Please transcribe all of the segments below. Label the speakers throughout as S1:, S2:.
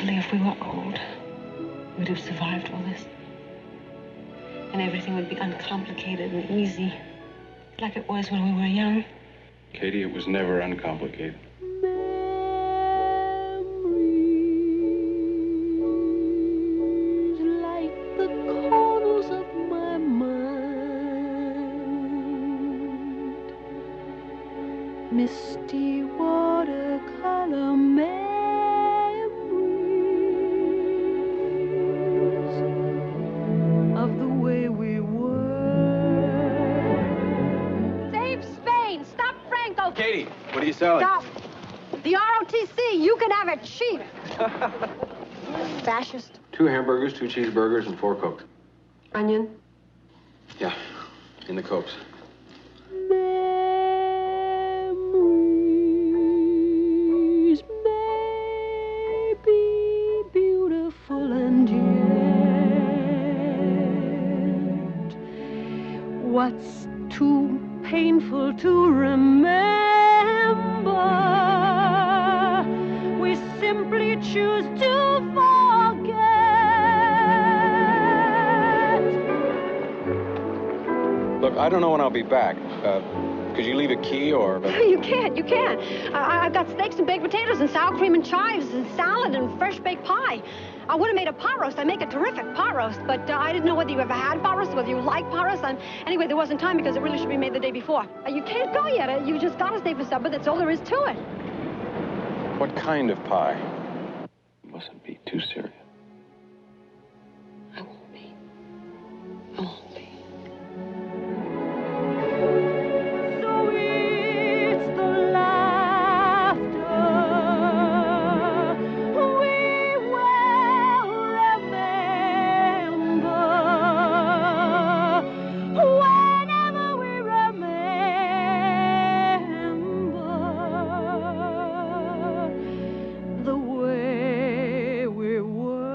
S1: Eventually, if we were old, we'd have survived all this. And everything would be uncomplicated and easy, like it was when we were young.
S2: Katie, it was never uncomplicated.
S1: Misty watercolor memories of the way we were.
S3: Save Spain! Stop Franco!
S2: Katie, what are you selling?
S3: Stop! The ROTC, you can have it cheap. Fascist.
S2: 2 hamburgers, 2 cheeseburgers, and 4 Cokes.
S1: Onion?
S2: Yeah, in the Cokes.
S1: Memories may be beautiful and yet what's too painful to remember, we simply choose to forget.
S2: Look, I don't know when I'll be back. Could you leave a key or...
S3: You can't. I've got steaks and baked potatoes and sour cream and chives and salad and fresh baked pie. I would have made a pot roast. I make a terrific pot roast, but I didn't know whether you ever had pot roast, whether you like pot roast. Anyway, there wasn't time because it really should be made the day before. You can't go yet. You just got to stay for supper. That's all there is to it.
S2: What kind of pie? You mustn't be too serious.
S1: I won't be. I won't be.
S3: So it's the laughter we will remember whenever we remember the way we were.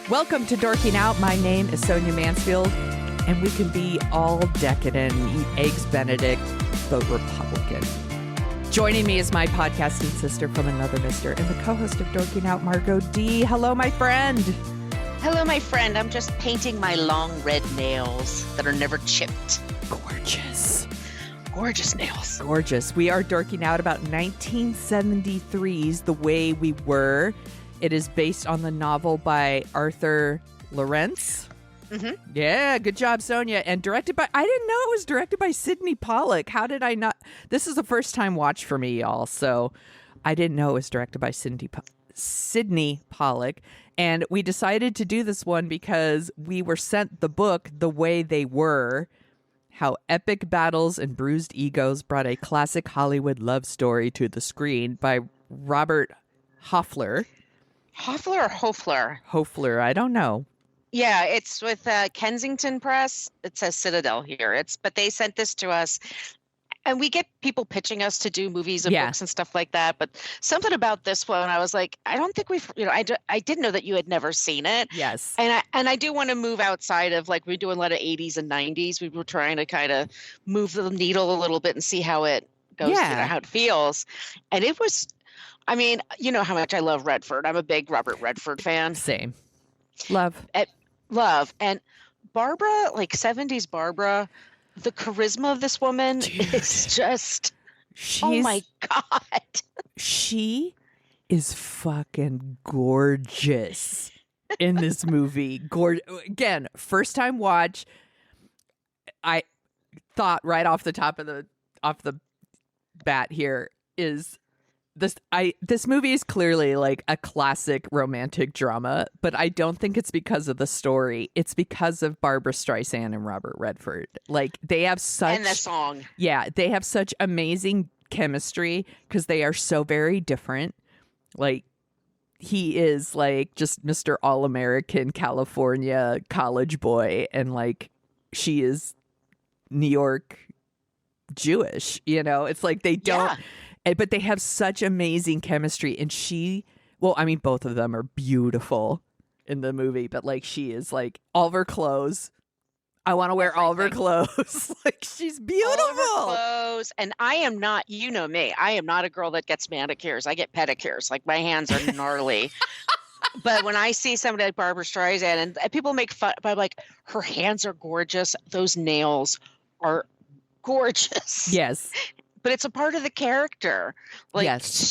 S4: Welcome to Dorking Out. My name is Sonia Mansfield, and we can be all decadent and eat eggs Benedict, but Republican. Joining me is my podcasting sister from another mister and the co-host of Dorking Out, Margot D. Hello, my friend.
S5: Hello, my friend. I'm just painting my long red nails that are never chipped.
S4: Gorgeous.
S5: Gorgeous nails.
S4: Gorgeous. We are dorking out about 1973's The Way We Were. It is based on the novel by Arthur Lawrence.
S5: Mm-hmm.
S4: Yeah, good job, Sonia. And directed by, I didn't know it was directed by Sidney Pollack. How did I not? This is a first time watch for me, y'all. So I didn't know it was directed by Sidney Pollack. And we decided to do this one because we were sent the book The Way They Were, How Epic Battles and Bruised Egos Brought a Classic Hollywood Love Story to the Screen by Robert Hoffler.
S5: Hoffler or Hofler?
S4: Hofler, I don't know.
S5: Yeah, it's with Kensington Press. It says Citadel here. But they sent this to us, and we get people pitching us to do movies and books and stuff like that. But something about this one, I was like, I don't think we've, I didn't know that you had never seen it.
S4: Yes.
S5: And I do want to move outside of, like, we're doing a lot of 80s and 90s. We were trying to kind of move the needle a little bit and see how it goes, how it feels. And it was, I mean, you know how much I love Redford. I'm a big Robert Redford fan.
S4: Same. Love.
S5: Love. And Barbra, like 70s Barbra, the charisma of this woman is just, oh my God.
S4: She is fucking gorgeous in this movie. Again, first time watch. I thought right off the top of the bat here is this movie is clearly like a classic romantic drama, but I don't think it's because of the story. It's because of Barbra Streisand and Robert Redford. Like, they have such,
S5: and the song. Yeah,
S4: they have such amazing chemistry because they are so very different. Like, he is like just Mr. All-American California college boy, and like she is New York Jewish, you know? It's like they don't but they have such amazing chemistry, and both of them are beautiful in the movie, but like she is like all of her clothes I want to wear all of her clothes. Like, she's beautiful.
S5: All of her clothes. And I am not, you know me, I am not a girl that gets manicures. I get pedicures. Like, my hands are gnarly. But when I see somebody like Barbra Streisand, and people make fun, but I'm like, her hands are gorgeous. Those nails are gorgeous.
S4: Yes.
S5: But it's a part of the character. Like,
S4: yes.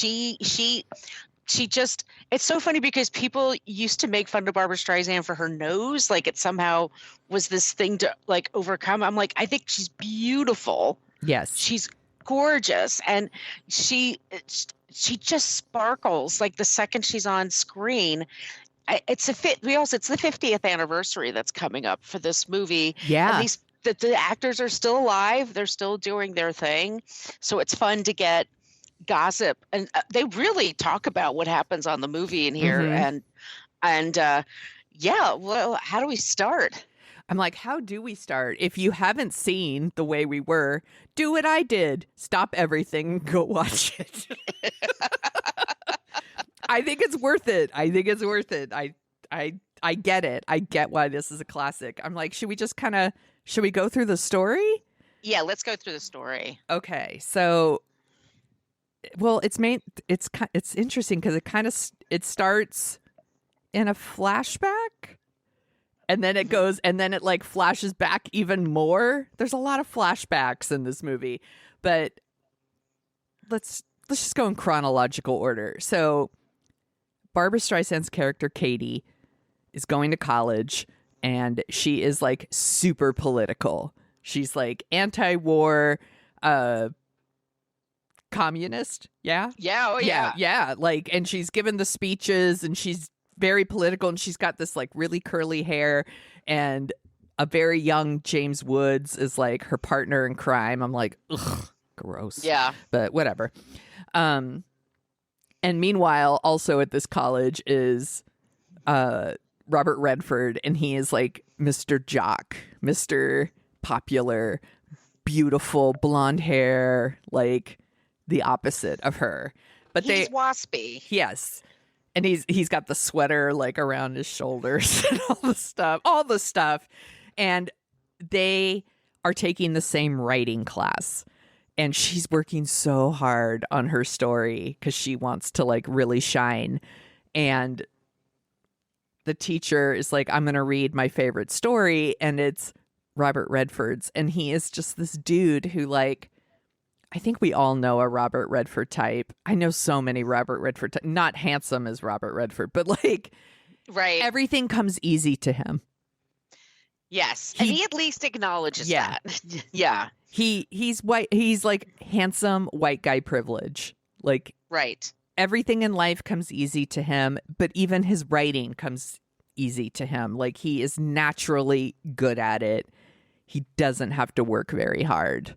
S5: She just, it's so funny because people used to make fun of Barbra Streisand for her nose. Like, it somehow was this thing to like overcome. I'm like, I think she's beautiful.
S4: Yes.
S5: She's gorgeous. And she just sparkles like the second she's on screen. It's the 50th anniversary that's coming up for this movie.
S4: Yeah.
S5: And the actors are still alive. They're still doing their thing. So it's fun to get gossip, and they really talk about what happens on the movie in here. And yeah, well, how do we start?
S4: I'm like, how do we start? If you haven't seen The Way We Were, do what I did. Stop everything, go watch it. I think it's worth it. I get it. I get why this is a classic. I'm like, should we go through the story?
S5: Yeah, let's go through the story.
S4: Okay. So, well, it's interesting because it starts in a flashback, and then it like flashes back even more. There's a lot of flashbacks in this movie, but let's just go in chronological order. So Barbra Streisand's character Katie is going to college, and she is like super political. She's like anti-war, communist. Yeah.
S5: Yeah. Oh, yeah.
S4: Yeah. Like, and she's given the speeches, and she's very political, and she's got this like really curly hair, and a very young James Woods is like her partner in crime. I'm like, ugh, gross.
S5: Yeah.
S4: But whatever. And meanwhile, also at this college is Robert Redford, and he is like Mr. Jock, Mr. Popular, beautiful, blonde hair, like the opposite of her. But
S5: he's waspy.
S4: Yes. And he's got the sweater like around his shoulders and all the stuff. And they are taking the same writing class. And she's working so hard on her story because she wants to like really shine. And the teacher is like, I'm going to read my favorite story. And it's Robert Redford's. And he is just this dude who, like, I think we all know a Robert Redford type. I know so many Robert Redford type. Not handsome as Robert Redford, but like,
S5: right,
S4: everything comes easy to him.
S5: Yes. And he at least acknowledges that. Yeah.
S4: He's white. He's like handsome white guy privilege. Like,
S5: right.
S4: Everything in life comes easy to him, but even his writing comes easy to him. Like, he is naturally good at it. He doesn't have to work very hard.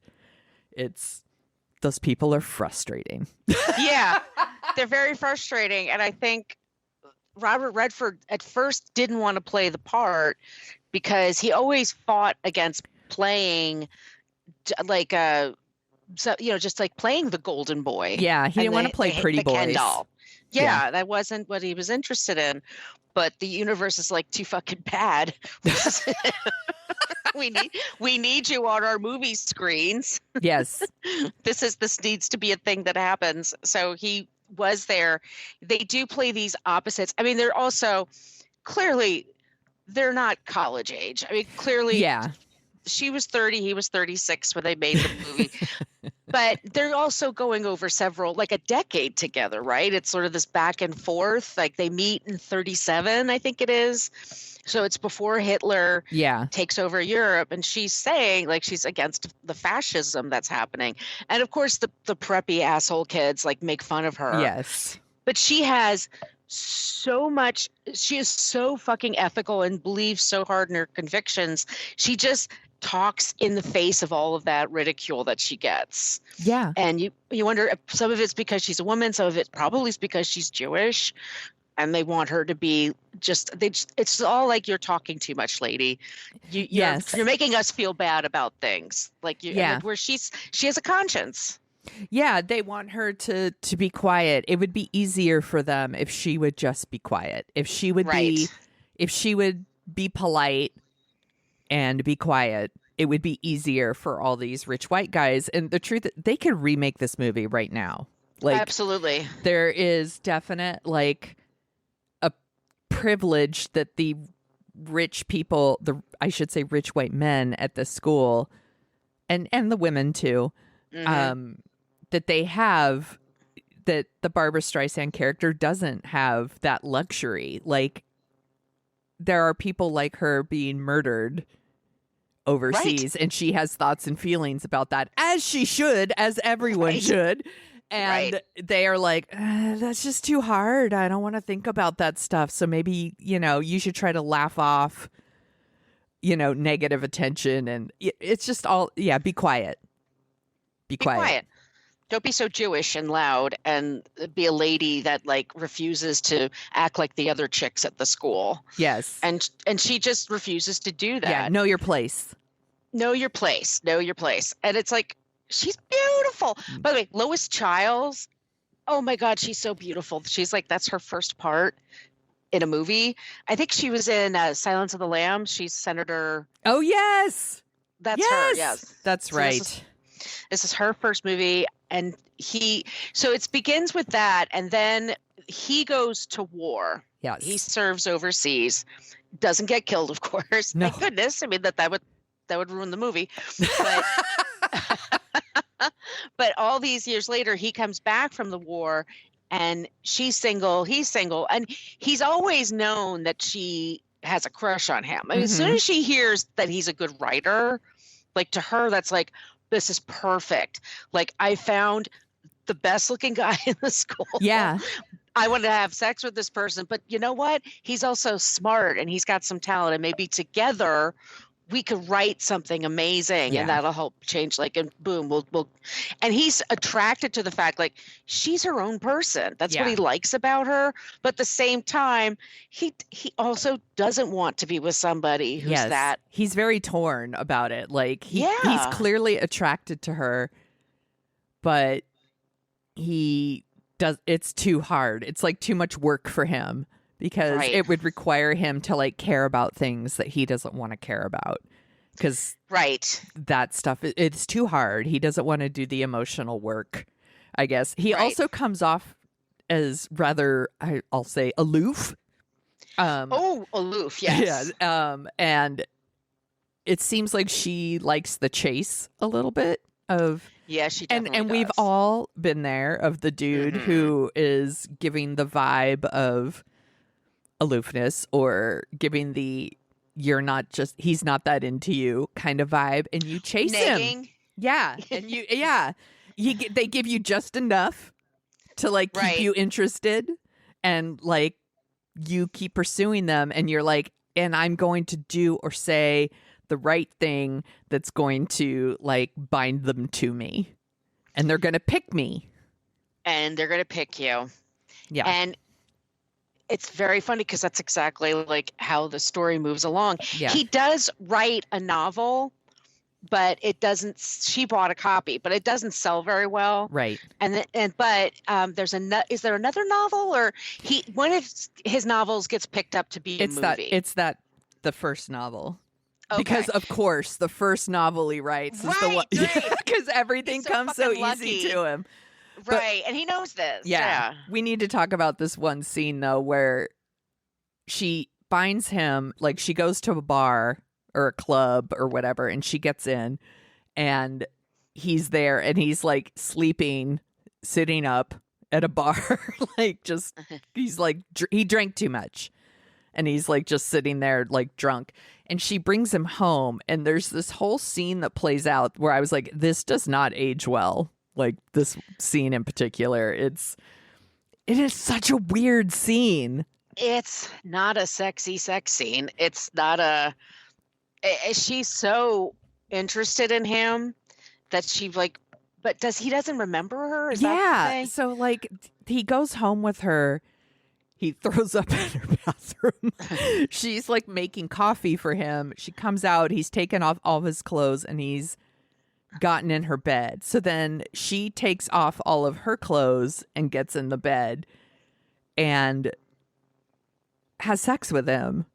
S4: Those people are frustrating.
S5: Yeah, they're very frustrating. And I think Robert Redford at first didn't want to play the part because he always fought against playing like just like playing the golden boy.
S4: Yeah, he didn't want to play pretty boys.
S5: Ken doll. Yeah, that wasn't what he was interested in. But the universe is like too fucking bad. We need you on our movie screens.
S4: Yes.
S5: This needs to be a thing that happens. So he was there. They do play these opposites. I mean, they're also clearly they're not college age. I mean, clearly,
S4: yeah.
S5: She was 30, he was 36 when they made the movie. But they're also going over like a decade together, right? It's sort of this back and forth. Like, they meet in 37, I think it is. So it's before Hitler takes over Europe. And she's saying, like, she's against the fascism that's happening. And of course, the preppy asshole kids like make fun of her.
S4: Yes.
S5: But she has so much, she is so fucking ethical and believes so hard in her convictions. She just talks in the face of all of that ridicule that she gets.
S4: Yeah.
S5: And you wonder if some of it's because she's a woman, some of it probably is because she's Jewish, and they want her to be it's all like, you're talking too much, lady. You're making us feel bad about things. Like, where she has a conscience.
S4: Yeah, they want her to be quiet. It would be easier for them if she would just be quiet. If she would be polite and be quiet. It would be easier for all these rich white guys. And the truth, they could remake this movie right now. Like,
S5: absolutely.
S4: There is definite, like, a privilege that the rich people, I should say rich white men at the school, and the women too, that they have, that the Barbra Streisand character doesn't have that luxury. Like, there are people like her being murdered overseas, and she has thoughts and feelings about that, as she should, as everyone should. And they are like, that's just too hard. I don't want to think about that stuff. So maybe, you should try to laugh off, negative attention. And it's just all, be quiet. Be quiet.
S5: Don't be so Jewish and loud, and be a lady that, like, refuses to act like the other chicks at the school.
S4: Yes.
S5: And she just refuses to do that.
S4: Yeah, know your place.
S5: Know your place. Know your place. And it's like, she's beautiful. By the way, Lois Chiles, oh my God, she's so beautiful. She's like, that's her first part in a movie. I think she was in Silence of the Lambs. She's Senator.
S4: Oh, yes.
S5: That's her, yes.
S4: That's
S5: so
S4: right.
S5: This is her first movie. And so it begins with that. And then he goes to war.
S4: Yes.
S5: He serves overseas. Doesn't get killed, of course.
S4: No.
S5: Thank goodness. I mean, that would ruin the movie. But but all these years later, he comes back from the war, and she's single, he's single, and he's always known that she has a crush on him. I mean, as soon as she hears that he's a good writer, like, to her, that's like, this is perfect. Like, I found the best looking guy in the school.
S4: Yeah.
S5: I want to have sex with this person, but you know what? He's also smart, and he's got some talent, and maybe together we could write something amazing, and that'll help change, like, and boom, we'll, and he's attracted to the fact, like, she's her own person. That's what he likes about her. But at the same time, he also doesn't want to be with somebody who's that.
S4: He's very torn about it. Like, he's clearly attracted to her, but it's too hard. It's like too much work for him. Because it would require him to, like, care about things that he doesn't want to care about. Because that stuff, it's too hard. He doesn't want to do the emotional work, I guess. He also comes off as rather, I'll say, aloof.
S5: Aloof, yes.
S4: Yeah. And it seems like she likes the chase a little bit of...
S5: Yeah, she definitely
S4: and
S5: does.
S4: we've all been there, of the dude who is giving the vibe of aloofness, or giving the he's not that into you kind of vibe, and you chase him. Yeah. And they give you just enough to, like, keep you interested, and, like, you keep pursuing them, and you're like, and I'm going to do or say the right thing that's going to, like, bind them to me, and they're going to pick me,
S5: and they're going to pick you.
S4: Yeah.
S5: And it's very funny, because that's exactly, like, how the story moves along.
S4: Yeah.
S5: He does write a novel, but it doesn't. She bought a copy, but it doesn't sell very well.
S4: Right.
S5: But is there another novel, or one of his novels gets picked up to be a movie?
S4: It's the first novel. Okay. Because, of course, the first novel he writes is the one. Because everything comes so easy to him.
S5: Right, and he knows this. Yeah.
S4: We need to talk about this one scene, though, where she finds him, like, she goes to a bar or a club or whatever, and she gets in, and he's there, and he's, like, sleeping, sitting up at a bar. Like, just, he's, like, he drank too much, and he's, like, just sitting there, like, drunk. And she brings him home, and there's this whole scene that plays out where I was like, this does not age well. Like, this scene in particular, it is such a weird scene.
S5: It's not a sexy sex scene. It's not she's so interested in him that she, like, but he doesn't remember her? Is that the thing?
S4: So, like, he goes home with her. He throws up in her bathroom. She's, like, making coffee for him. She comes out. He's taken off all of his clothes, and he's gotten in her bed. So then she takes off all of her clothes and gets in the bed and has sex with him.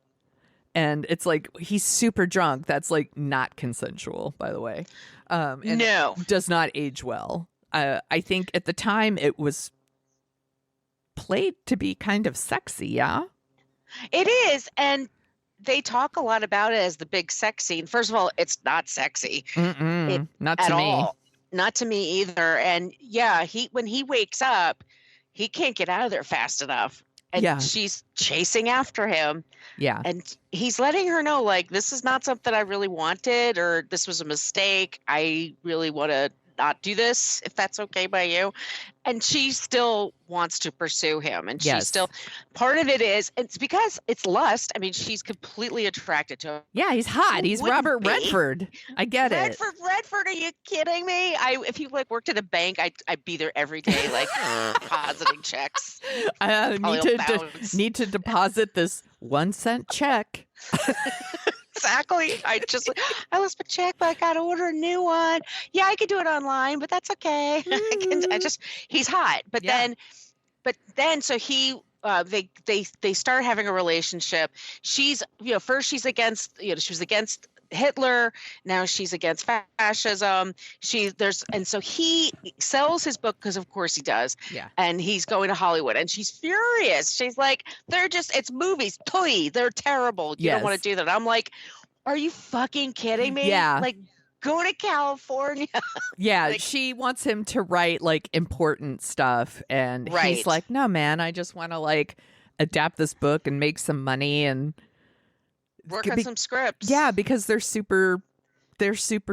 S4: And it's like, he's super drunk. That's like not consensual, by the way. And
S5: No.
S4: does not age well. I think at the time it was played to be kind of sexy. Yeah.
S5: It is. And they talk a lot about it as the big sex scene. First of all, it's not sexy.
S4: Not
S5: at
S4: to me.
S5: all. Not to me either. And yeah, when he wakes up, he can't get out of there fast enough. And she's chasing after him.
S4: Yeah.
S5: And he's letting her know, like, this is not something I really wanted, or this was a mistake. I really want to not do this, if that's okay by you. And she still wants to pursue him. And she's still, part of it is, it's because it's lust. I mean, she's completely attracted to him.
S4: Yeah, he's hot. He's Robert Redford. I get it.
S5: Redford, are you kidding me? If he like worked at a bank, I'd be there every day, like depositing checks.
S4: Need to deposit this 1 cent check.
S5: Exactly. I lost my check, but I got to order a new one. Yeah, I could do it online, but that's okay. He's hot. But then, so he, they start having a relationship. She's, first she's against, she was against Hitler. Now she's against fascism. And so he sells his book, because of course he does.
S4: Yeah.
S5: And he's going to Hollywood, and she's furious. She's like, it's movies. Toy. They're terrible. You don't want to do that. I'm like, are you fucking kidding me?
S4: Yeah.
S5: Like, go to California.
S4: Yeah.
S5: Like,
S4: she wants him to write like important stuff. And he's like, no, man, I just want to like adapt this book and make some money and
S5: work on some scripts.
S4: Yeah, because they're super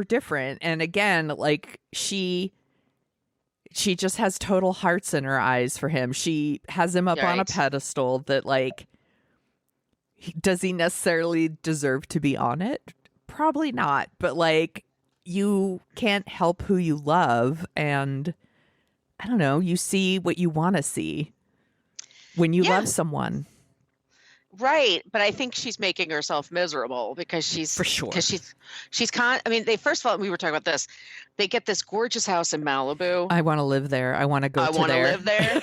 S4: different. And again, like she just has total hearts in her eyes for him. She has him up on a pedestal that like, does he necessarily deserve to be on it? Probably not. But like, you can't help who you love. And I don't know, you see what you want to see when you love someone.
S5: Right, but I think she's making herself miserable because she's first of all, we were talking about this. They get this gorgeous house in Malibu.
S4: I want to live there. I want to go to there. I want to live there.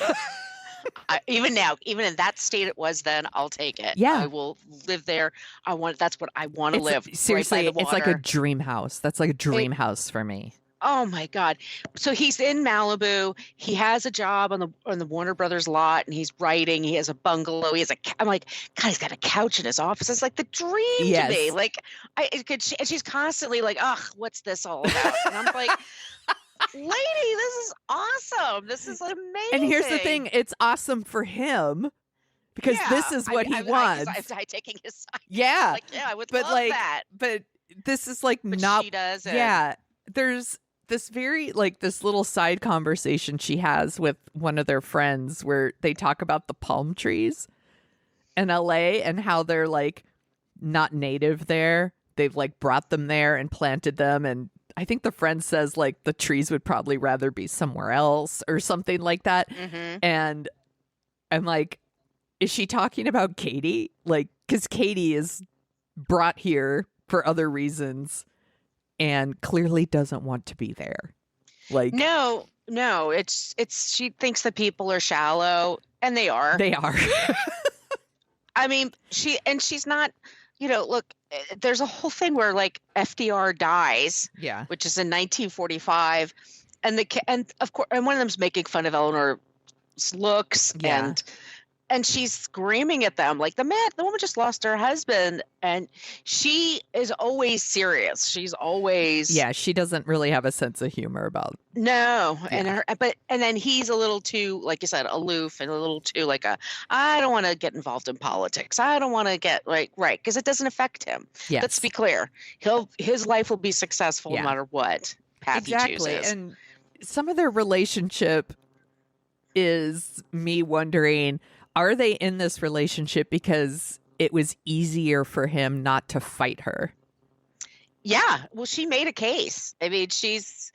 S5: Even now, even in that state it was then, I'll take it.
S4: Yeah,
S5: I will live there. That's what I want to live.
S4: Seriously,
S5: right by the water.
S4: It's like a dream house. That's like a dream house for me.
S5: Oh my God. So he's in Malibu. He has a job on the Warner Brothers lot, and he's writing. He has a bungalow. I'm like, God, he's got a couch in his office. It's like the dream to me. Like and she's constantly like, ugh, what's this all about? And I'm like, lady, this is awesome. This is amazing.
S4: And here's the thing. It's awesome for him because this is what he wants.
S5: I'm taking his side.
S4: Yeah.
S5: Like, yeah, I would love that.
S4: But this is like
S5: but
S4: not.
S5: She doesn't.
S4: Yeah. There's this very like this little side conversation she has with one of their friends where they talk about the palm trees in LA and how they're like not native there. They've like brought them there and planted them, and I think the friend says like the trees would probably rather be somewhere else or something like that.
S5: Mm-hmm.
S4: And I'm like, is she talking about Katie? Like, because Katie is brought here for other reasons and clearly doesn't want to be there. Like,
S5: no, it's she thinks that people are shallow, and they are.
S4: They are.
S5: I mean, she's not. Look, there's a whole thing where like FDR dies, which is in 1945, and of course, and one of them's making fun of Eleanor's looks, and she's screaming at them like the woman just lost her husband, and she is always serious. She's always
S4: she doesn't really have a sense of humor about
S5: and then he's a little too, like you said, aloof, and a little too like I don't want to get involved in politics. I don't want to get right because it doesn't affect him. Let's be clear. His life will be successful no matter what path he chooses.
S4: And some of their relationship is me wondering, are they in this relationship because it was easier for him not to fight her?
S5: Yeah. Well, she made a case. I mean, she's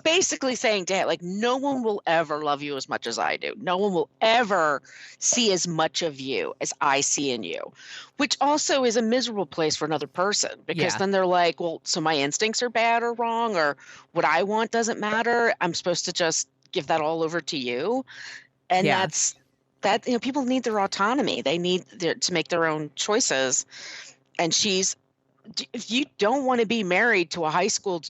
S5: basically saying to him, like, no one will ever love you as much as I do. No one will ever see as much of you as I see in you, which also is a miserable place for another person, because then they're like, well, so my instincts are bad or wrong, or what I want doesn't matter. I'm supposed to just give that all over to you. And that people need their autonomy. They need to make their own choices. And if you don't want to be married to a Hollywood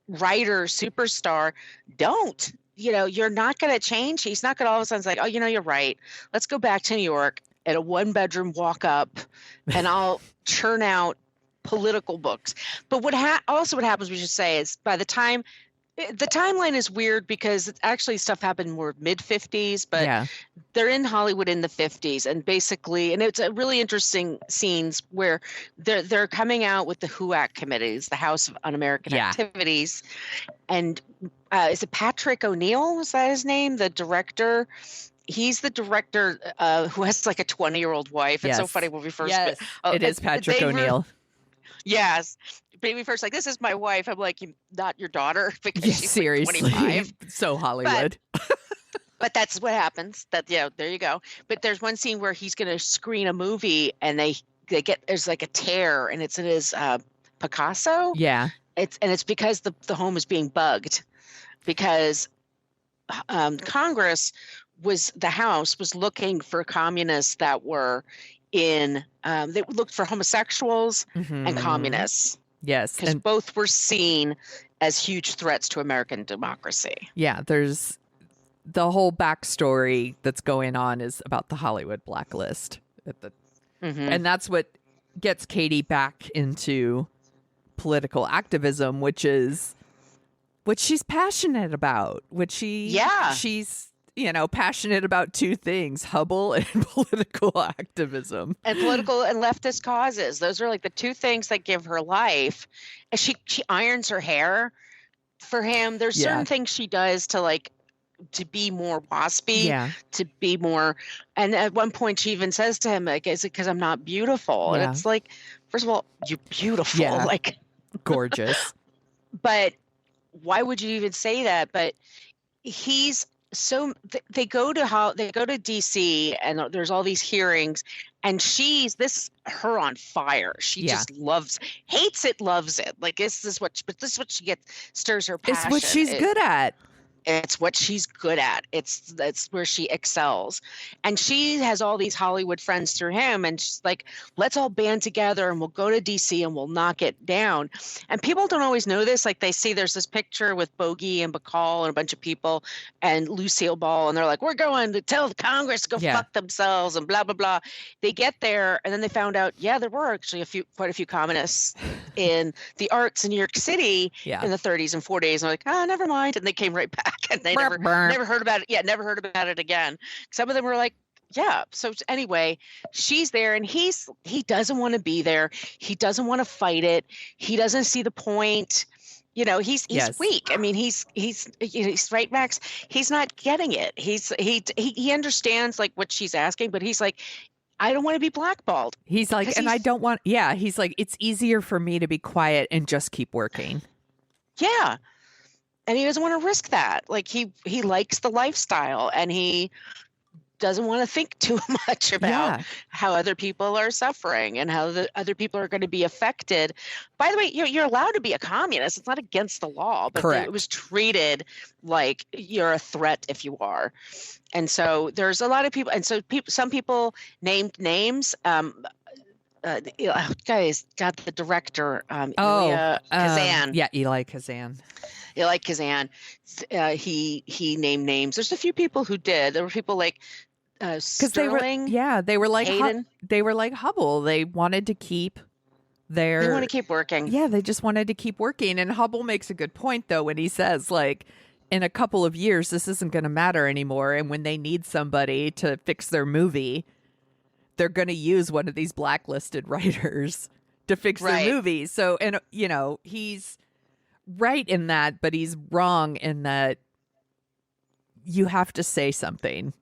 S5: writer, superstar, don't. You're not going to change. He's not going to all of a sudden say, oh, you're right. Let's go back to New York at a 1-bedroom walk up and I'll churn out political books. But what happens, we should say, is by the timeline is weird because actually stuff happened more mid-50s, but they're in Hollywood in the 50s, and basically, and it's a really interesting scenes where they're coming out with the HUAC committees, the House of Un-American Activities, and is it Patrick O'Neill? Was that his name? The director. He's the director who has like a 20-year-old wife. It's so funny when we first.
S4: Yes, it is Patrick O'Neill.
S5: Yes. Baby first, like, this is my wife. I'm like, not your daughter, because she's
S4: seriously,
S5: like 25.
S4: So Hollywood.
S5: But that's what happens. There you go. But there's one scene where he's going to screen a movie, and there's like a tear, and it's in his Picasso. Yeah. It's because the home is being bugged, because the House was looking for communists that were they looked for homosexuals and communists. Yes. Because both were seen as huge threats to American democracy.
S4: Yeah, there's the whole backstory that's going on is about the Hollywood blacklist. And that's what gets Katie back into political activism, which is what she's passionate about. She's passionate about two things: Hubble and political activism.
S5: And political and leftist causes. Those are like the two things that give her life. And she irons her hair for him. There's certain things she does to be more waspy, to be more. And at one point she even says to him, like, is it because I'm not beautiful? And it's like, first of all, you're beautiful.
S4: Yeah.
S5: Like,
S4: gorgeous.
S5: But why would you even say that? But so they go to DC, and there's all these hearings, and her on fire. She just hates it, loves it. Like, this is what she gets, stirs her passion.
S4: It's what she's good at.
S5: It's what she's good at. That's where she excels. And she has all these Hollywood friends through him. And she's like, let's all band together and we'll go to DC and we'll knock it down. And people don't always know this. Like, they see there's this picture with Bogey and Bacall and a bunch of people and Lucille Ball. And they're like, we're going to tell the Congress to go fuck themselves and blah, blah, blah. They get there, and then they found out, there were actually quite a few communists in the arts in New York City in the 30s and 40s. And they're like, oh, never mind. And they came right back. And they never heard about it. Yeah, never heard about it again. Some of them were like, So anyway, she's there, and he doesn't want to be there. He doesn't want to fight it. He doesn't see the point. He's weak. I mean, he's right, Max. He's not getting it. He understands like what she's asking, but he's like, I don't want to be blackballed.
S4: He's like, and I don't want. Yeah, he's like, it's easier for me to be quiet and just keep working.
S5: Yeah. And he doesn't want to risk that. Like, he likes the lifestyle, and he doesn't want to think too much about how other people are suffering and how the other people are going to be affected. By the way, you're allowed to be a communist. It's not against the law, but it was treated like you're a threat if you are. And so there's a lot of people. And so some people named names. Guys, got the director, Elia Kazan.
S4: Eli Kazan.
S5: Eli Kazan, he named names. There's a few people who did. There were people like Sterling.
S4: They were like Hubble. They wanted to keep
S5: They want to keep working.
S4: Yeah, they just wanted to keep working. And Hubble makes a good point, though, when he says, like, in a couple of years, this isn't going to matter anymore. And when they need somebody to fix their movie, they're going to use one of these blacklisted writers to fix their movie. So, and, he's right in that, but he's wrong in that you have to say something.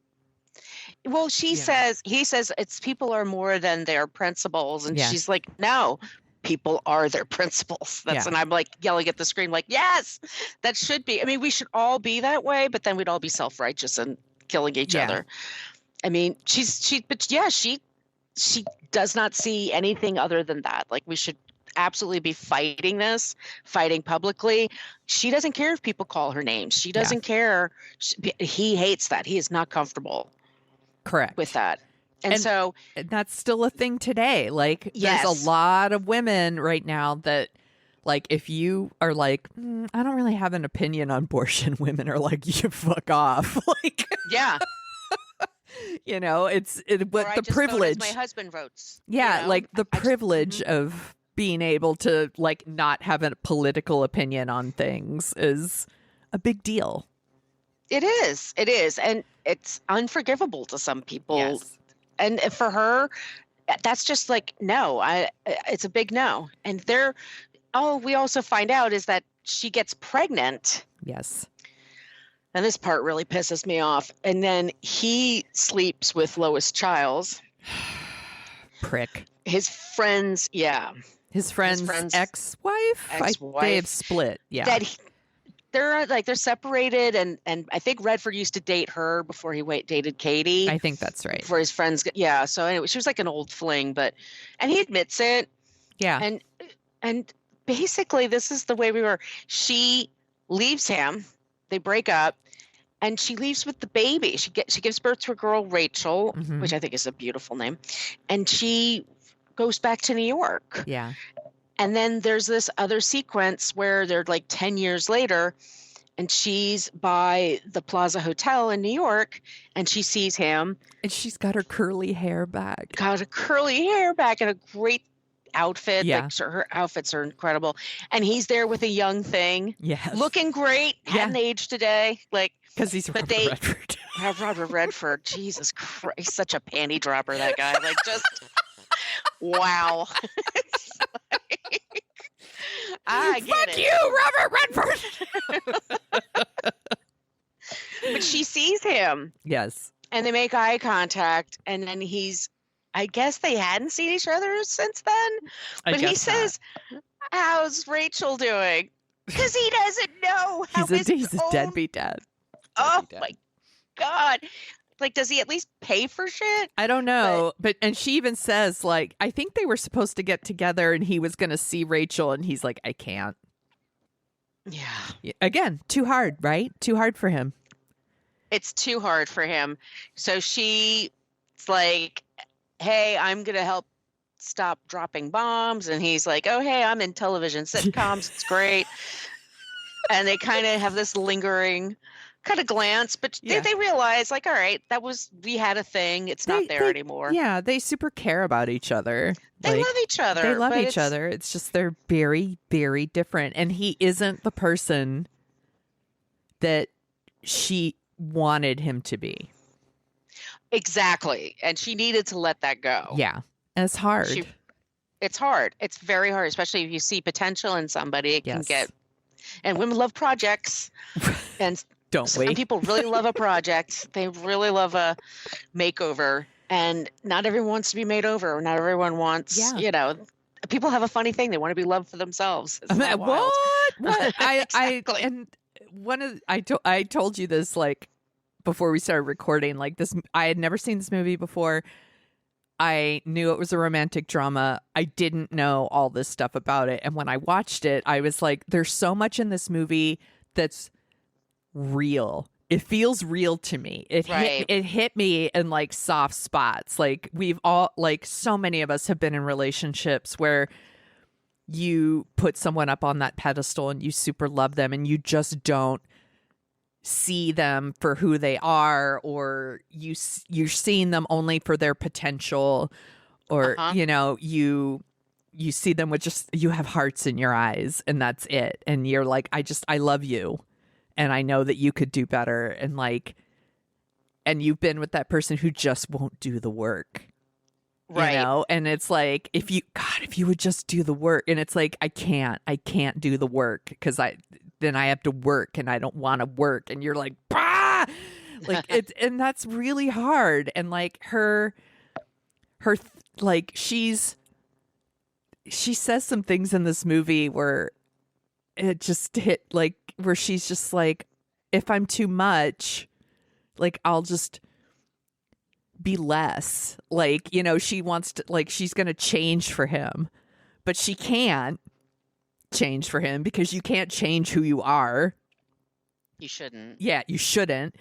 S5: Well, he says it's people are more than their principles. And she's like, no, people are their principles. And I'm like yelling at the screen, like, yes, that should be. I mean, we should all be that way, but then we'd all be self-righteous and killing each other. I mean, she does not see anything other than that. Like, we should absolutely be fighting publicly. She doesn't care if people call her names. She doesn't care. He hates that. He is not comfortable.
S4: Correct.
S5: With that. And so
S4: that's still a thing today. Like,
S5: yes.
S4: there's a lot of women right now that, like, if you are like, I don't really have an opinion on abortion, women are like, you fuck off. Like,
S5: yeah.
S4: You know, but the privilege.
S5: My husband votes.
S4: Yeah,
S5: you know?
S4: like the privilege of being able to like not have a political opinion on things is a big deal. It is,
S5: and it's unforgivable to some people.
S4: Yes.
S5: And for her, that's just like no. It's a big no. And we also find out is that she gets pregnant.
S4: Yes.
S5: And this part really pisses me off. And then he sleeps with Lois Childs.
S4: Prick.
S5: His friend's,
S4: His friend's ex-wife? They have split, yeah.
S5: They're separated, and I think Redford used to date her before he dated Katie.
S4: I think that's right.
S5: Before his friends, yeah. So anyway, she was like an old fling, and he admits it.
S4: Yeah.
S5: And basically, this is the way we were. She leaves him. They break up. And she leaves with the baby. She gives birth to a girl, Rachel, which I think is a beautiful name. And she goes back to New York.
S4: Yeah.
S5: And then there's this other sequence where they're like 10 years later, and she's by the Plaza Hotel in New York, and she sees him.
S4: And she's got her curly hair back.
S5: And a great outfit.
S4: Yeah.
S5: Like, her outfits are incredible. And he's there with a young thing.
S4: Yes.
S5: Looking great. Hadn't aged a day. Like,
S4: because he's Redford.
S5: Robert Redford. Jesus Christ. He's such a panty dropper, that guy. Like, just, wow. I get
S4: Fuck
S5: it.
S4: you, Robert Redford.
S5: But she sees him.
S4: Yes.
S5: And they make eye contact. And then I guess they hadn't seen each other since then. But he says, how's Rachel doing? Because he doesn't know how
S4: he's a deadbeat dad.
S5: Oh my God. Like, does he at least pay for shit?
S4: I don't know. And she even says, like, I think they were supposed to get together and he was going to see Rachel. And he's like, I can't.
S5: Yeah.
S4: Again, too hard, right? Too hard for him.
S5: It's too hard for him. So she's like, hey, I'm going to help stop dropping bombs. And he's like, oh, hey, I'm in television sitcoms. It's great. And they kind of have this lingering kind of glance, but they realize, like, all right, we had a thing. It's not there anymore.
S4: Yeah, they super care about each other.
S5: They love each other.
S4: They love each other. It's just they're very, very different. And he isn't the person that she wanted him to be.
S5: Exactly. And she needed to let that go.
S4: Yeah. And it's hard.
S5: It's hard. It's very hard, especially if you see potential in somebody. It can get, and women love projects. And some people really love a project. They really love a makeover. And not everyone wants to be made over. Not everyone wants, people have a funny thing. They want to be loved for themselves.
S4: What?
S5: Exactly.
S4: I told you this, like, before we started recording, like, this, I had never seen this movie before. I knew it was a romantic drama. I didn't know all this stuff about it. And when I watched it, I was like, there's so much in this movie that's real. It feels real to me. It hit me in like soft spots. Like, we've all, like, so many of us have been in relationships where you put someone up on that pedestal and you super love them and you just don't see them for who they are, or you're seeing them only for their potential, or you see them with just, you have hearts in your eyes and that's it, and you're like, I love you and I know that you could do better, and like, and you've been with that person who just won't do the work, right? And it's like, if you would just do the work, and it's like, I can't do the work because then I have to work and I don't want to work. And you're like, bah! Like, and that's really hard. And like like, she says some things in this movie where it just hit, like, where she's just like, if I'm too much, like, I'll just be less. Like, she wants to, like, she's going to change for him, but she can't change for him because you can't change who you are.
S5: You shouldn't.
S4: Yeah, you shouldn't.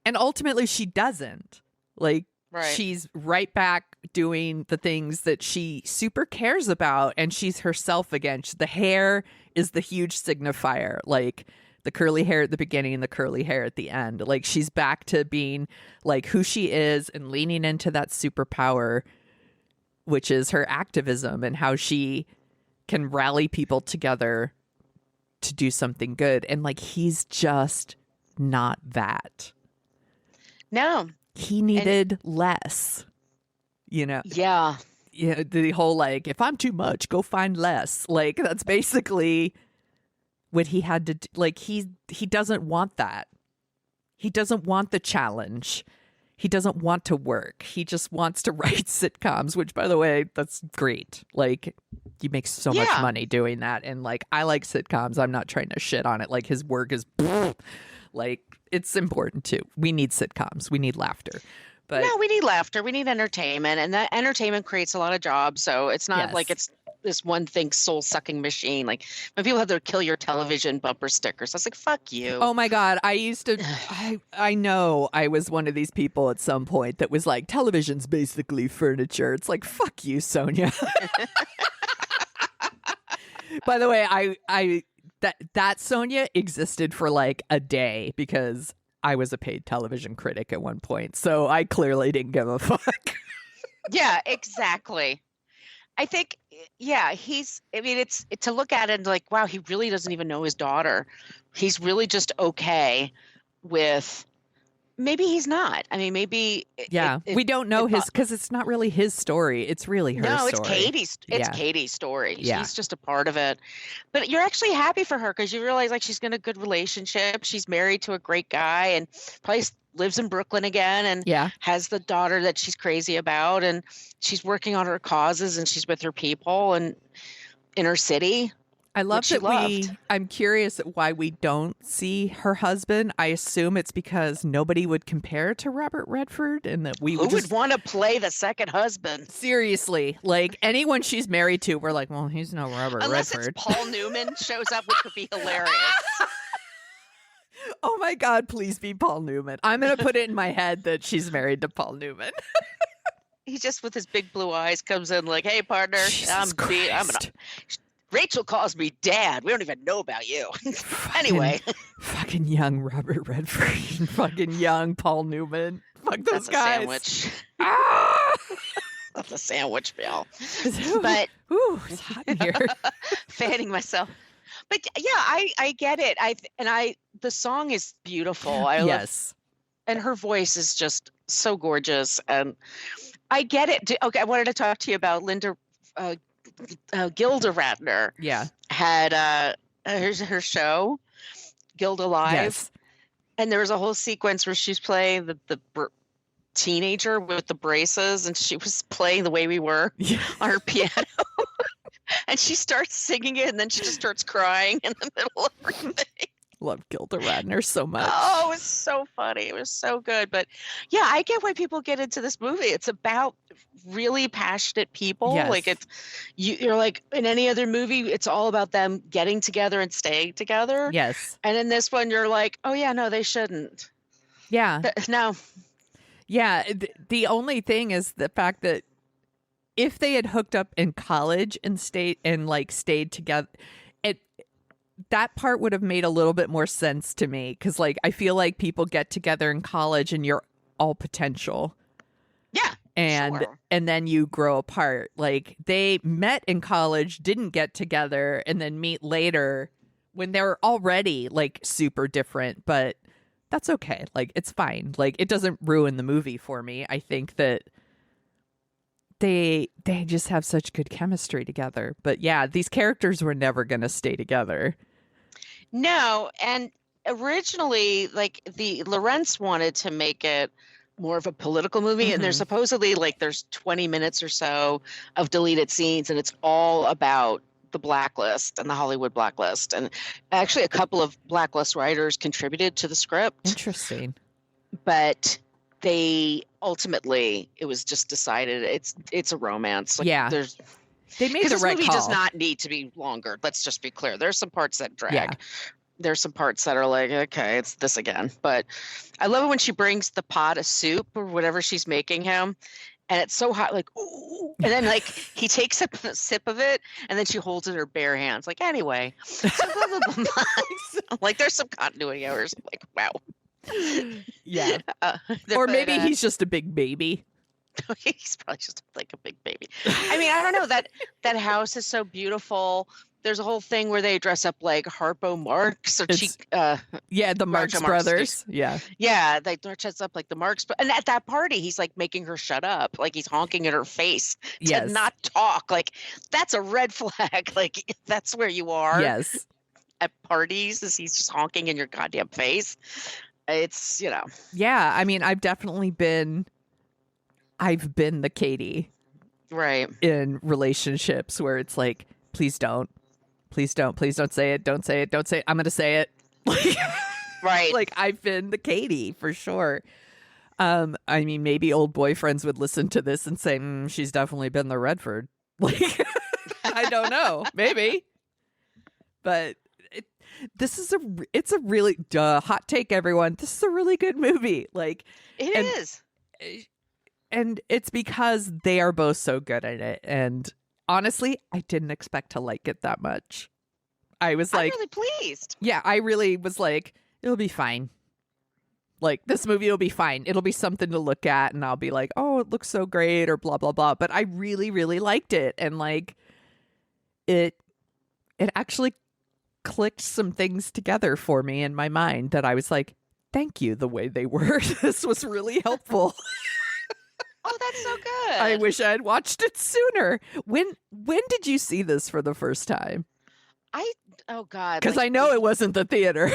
S4: And ultimately she doesn't. Like,
S5: Right.
S4: she's right back doing the things that she super cares about, and she's herself again. The hair is the huge signifier, like the curly hair at the beginning and the curly hair at the end. Like she's back to being like who she is and leaning into that superpower, which is her activism and how she can rally people together to do something good. And like he's just not that.
S5: No.
S4: He needed less, you know?
S5: Yeah.
S4: Yeah. The whole like, if I'm too much, go find less. Like, that's basically what he had to do. Like, he doesn't want that. He doesn't want the challenge. He doesn't want to work. He just wants to write sitcoms, which, by the way, that's great. Like, you make so much money doing that. And, like, I like sitcoms. I'm not trying to shit on it. Like, his work is like, it's important too. We need sitcoms. We need laughter. But
S5: no, we need laughter. We need entertainment. And that entertainment creates a lot of jobs. So it's not like it's this one thing soul-sucking machine. Like when people have their kill your television bumper stickers, I was like, fuck you.
S4: Oh my God. I used to, I know I was one of these people at some point that was like, television's basically furniture. It's like, fuck you, Sonia. By the way, I that Sonia existed for like a day because I was a paid television critic at one point. So I clearly didn't give a fuck.
S5: Yeah, exactly. I think, it's to look at it and like, wow, he really doesn't even know his daughter. He's really just okay with, maybe he's not. I mean, maybe.
S4: We don't know because it's not really his story. It's really her story.
S5: No, it's Katie's. It's Katie's story.
S4: Yeah.
S5: She's just a part of it. But you're actually happy for her because you realize like she's in a good relationship. She's married to a great guy and probably lives in Brooklyn again and has the daughter that she's crazy about. And she's working on her causes and she's with her people and in her city.
S4: I love that I'm curious why we don't see her husband. I assume it's because nobody would compare to Robert Redford and that we would
S5: want to play the second husband.
S4: Seriously, like anyone she's married to, we're like, well, he's no Robert
S5: Unless
S4: Redford.
S5: It's Paul Newman shows up, which would be hilarious.
S4: Oh my God, please be Paul Newman. I'm going to put it in my head that she's married to Paul Newman.
S5: He just with his big blue eyes comes in like, hey, partner, Rachel calls me dad. We don't even know about you. Anyway.
S4: Fucking young Robert Redford. Fucking young Paul Newman. Fuck those guys.
S5: Sandwich.
S4: Ah!
S5: That's a sandwich, Bill.
S4: But it's hot in here.
S5: Fanning myself. But yeah, I get it. The song is beautiful. Love, and her voice is just so gorgeous. And I get it. Okay, I wanted to talk to you about Linda Gilda Radner had her show Gilda Live, and there was a whole sequence where she's playing the teenager with the braces, and she was playing The Way We Were on her piano. And she starts singing it, and then she just starts crying in the middle of everything.
S4: Love Gilda Radner so much.
S5: Oh, it was so funny. It was so good. But yeah, I get why people get into this movie. It's about really passionate people.
S4: Yes.
S5: Like you're like in any other movie, it's all about them getting together and staying together.
S4: Yes.
S5: And in this one, you're like, oh yeah, no, they shouldn't.
S4: Yeah.
S5: No.
S4: Yeah. The only thing is the fact that if they had hooked up in college and stayed together, that part would have made a little bit more sense to me. Cause like, I feel like people get together in college and you're all potential.
S5: Yeah.
S4: And then you grow apart. Like they met in college, didn't get together, and then meet later when they're already like super different, but that's okay. Like it's fine. Like it doesn't ruin the movie for me. I think that they just have such good chemistry together. But yeah, these characters were never going to stay together.
S5: No. And originally, like the Lawrence wanted to make it more of a political movie. And there's supposedly there's 20 minutes or so of deleted scenes, and it's all about the blacklist and the Hollywood blacklist. And actually a couple of blacklist writers contributed to the script.
S4: Interesting.
S5: But they ultimately, it was just decided it's a romance. Like, they made the right call. This movie does not need to be longer. Let's just be clear. There's some parts that drag. there's some parts that are like, okay, it's this again. But I love it when she brings the pot of soup or whatever she's making him, and it's so hot, like, ooh. And then, like, he takes a sip of it, and then she holds it in her bare hands. Like, anyway. So blah, blah, blah, blah. Like, there's some continuity errors. I'm like, wow.
S4: Yeah. Or maybe he's just a big baby.
S5: He's probably just like a big baby. I mean, I don't know. That house is so beautiful. There's a whole thing where they dress up like Harpo Marx or
S4: the Marx Brothers.
S5: Yeah, they dress up like the Marx. And at that party, he's like making her shut up, like he's honking at her face to not talk. Like that's a red flag. Like if that's where you are.
S4: Yes.
S5: At parties, is he's just honking in your goddamn face. It's
S4: Yeah, I mean, I've been the Katie,
S5: right, in
S4: relationships where it's like, please don't say it. Don't say it. I'm going to say it.
S5: Right.
S4: Like I've been the Katie for sure. I mean, maybe old boyfriends would listen to this and say, she's definitely been the Redford. Like, I don't know, maybe, but it's a really hot take, everyone. This is a really good movie. Like
S5: it is.
S4: And it's because they are both so good at it. And honestly, I didn't expect to like it that much. I was like,
S5: I'm really pleased.
S4: Yeah, I really was like, it'll be fine. Like, this movie will be fine. It'll be something to look at, and I'll be like, oh, it looks so great, or blah, blah, blah. But I really, really liked it. And, like, it actually clicked some things together for me in my mind that I was like, thank you, the way they were. This was really helpful.
S5: Oh, that's so good.
S4: I wish I had watched it sooner. When did you see this for the first time?
S5: Oh God.
S4: Because I know it wasn't the theater.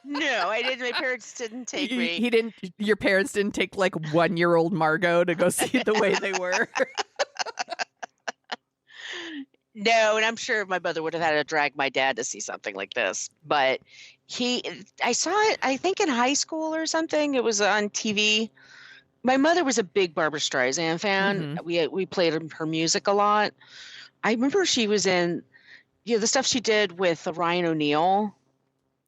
S5: No, I didn't. My parents didn't take me.
S4: Your parents didn't take like 1-year-old Margot to go see The Way They Were.
S5: No, and I'm sure my mother would have had to drag my dad to see something like this. But I saw it, I think in high school or something. It was on TV. My mother was a big Barbra Streisand fan. Mm-hmm. We played her music a lot. I remember she was in the stuff she did with Ryan O'Neal.